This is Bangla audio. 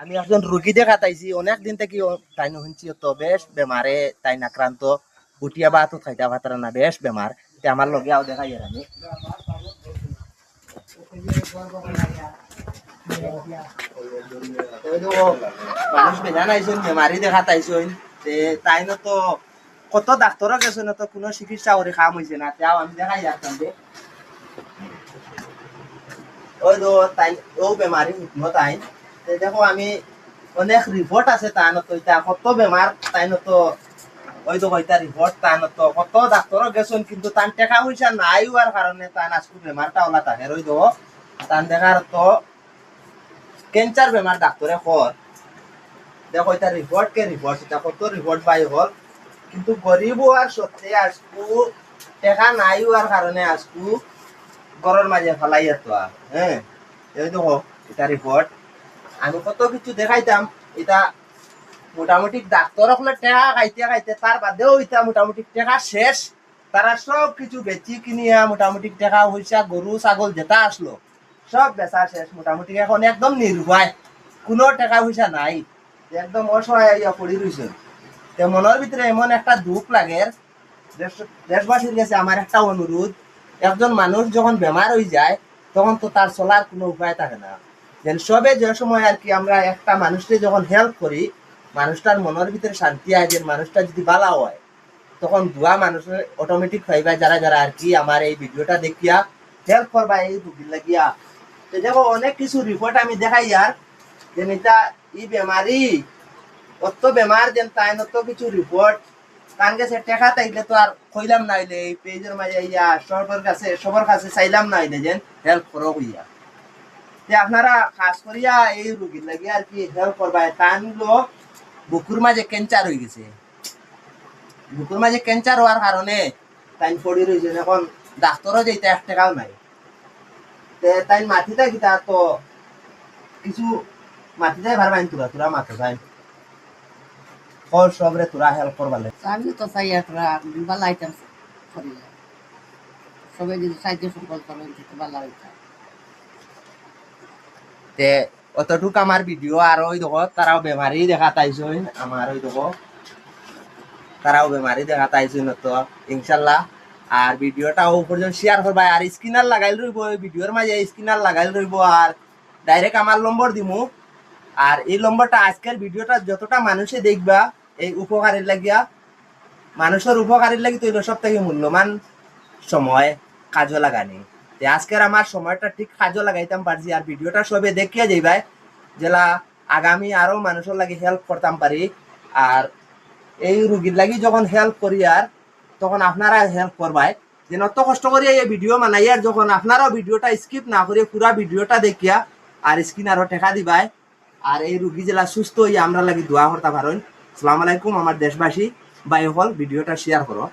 আমি একজন রুগী দেখাতাইছি অনেক দিন থেকে তাই শুনছি তো বেশ বেমারে তাই আক্রান্ত উঠিয়া বা তো খাইতে পাতারা না বেশ বেমার তে আমার লগে আও দেখাই আর আমি মানুষ বেজান আইসুন বেমারি দেখাতাইছুন তে তাই না তো কত ডাক্তারও গেছে না তো কোনো চিকিৎসা করে কাম হয়েছে না তাও আমি দেখাই আসতাম যে ওই তো তাই ও বেমারি হুকমো তাই দেখো আমি অনেক রিপোর্ট আছে তাই না তো এটা কত বেমার তাই না তো ওই তো কয়টা রিপোর্ট তাই না তো কত ডাক্তারও গেছেন কিন্তু তার টাকা পয়সা নাই হওয়ার কারণে তাই আজকে বেমারটা ওলা থাকে ওই তো তান দেখার তো ক্যান্সার বেমার ডাক্তারে কর দেখো এটা রিপোর্ট কে রিপোর্ট এটা কত রিপোর্ট বাই হল কিন্তু গরিব হওয়ার সত্ত্বে আজকু টাকা নাই হওয়ার কারণে আজকু ঘরের মাঝে ফেলাই যেত হ্যাঁ এই দেখো এটা রিপোর্ট আমি কত কিছু দেখাইতাম এটা মোটামুটি ডাক্তার হলে টেকা খাইতে খাইতে তার বাদেও এটা মোটামুটি টেকা শেষ তারা সব কিছু বেচি কিনিয়া মোটামুটি টাকা পয়সা গরু ছাগল যেটা আসলো সব বেচা শেষ মোটামুটি এখন একদম নির্ভয় কোনো টাকা পয়সা নাই একদম অসহায় হইয়া পড়ি রইছে তো মনের ভিতরে এমন একটা দুঃখ লাগে দেশবাসীর কাছে আমার একটা অনুরোধ একজন মানুষ যখন বেমার হয়ে যায় তখন তো তার চলার কোনো উপায় থাকে না যেন সবে যে সময় আর কি আমরা একটা মানুষকে যখন হেল্প করি মানুষটার মনের ভিতরে শান্তি হয় যে মানুষটা যদি বালা হয় তখন দুয়া মানুষের অটোমেটিক পাইবা যারা যারা আর কি আমার এই ভিডিওটা দেখিয়া হেল্প করবা এই রুগীর লাগিয়া তো দেখো অনেক কিছু রিপোর্ট আমি দেখাই আর যে এটা ই বেমারি অত বেমার যেন তাই অত কিছু রিপোর্ট তার কাছে টেকা তাইলে তো আর কইলাম না হইলে এই পেজের মাঝে ইয়া সবার কাছে চাইলাম না হইলে যেন হেল্প করো হইয়া যে আপনারা খাস করিয়া এই রুগীর লাগে আর কি হেল্প করবা তান লোক বুকুর মাঝে ক্যান্সার হয়ে গেছে বুকুর মাঝে ক্যান্সার হওয়ার কারণে তাই পড়ি রয়েছে এখন ডাক্তারও যেতে এক টাকাও নাই তাই মাটিতে গিতা তো কিছু মাটিতে ভারবাইন তোরা মাথা যায় ফল সবরে তোরা হেল্প করবালে আমি তো চাই একটা বালা আইটেম করি সবাই যদি সাহায্য সকল করেন সেটা বালা হইতা তে অতটুক আমার ভিডিও আর ওই দেখো তারাও বেমারি দেখাতাইছো আমার ওই দেখো তারাও বেমারি দেখাতাইছো তো ইনশাল্লাহ আর ভিডিওটা ও পর্যন্ত শেয়ার করবা আর স্ক্রিনার লাগাইল রইব ওই ভিডিওর মাঝে স্ক্রিনার লাগাইল রইব আর ডাইরেক্ট আমার নম্বর দিমু আর এই নম্বরটা আজকের ভিডিওটা যতটা মানুষে দেখবা এই উপকারের লাগিয়া মানুষের উপকারের লাগি তো সব থেকে মূল্যবান সময় কাজও লাগানি আজকের আমার সময়টা ঠিক কাজও লাগাইতাম পারছি আর ভিডিওটা সবে দেখিয়া যাইবাই যেলা আগামী আরো মানুষের লাগি হেল্প করতাম পারি আর এই রুগীর লাগি যখন হেল্প করি আর তখন আপনারা হেল্প করবাই যে অত কষ্ট করিয়া এই ভিডিও বানাই আর যখন আপনারাও ভিডিওটা স্কিপ না করে পুরা ভিডিওটা দেখিয়া আর স্ক্রিন আরো টেকা দিবাই আর এই রুগী জেলা সুস্থ হইয়া আমরা লাগি দোয়া করতে পারেন। আসসালামু আলাইকুম আমার দেশবাসী বাই হল ভিডিওটা শেয়ার করো।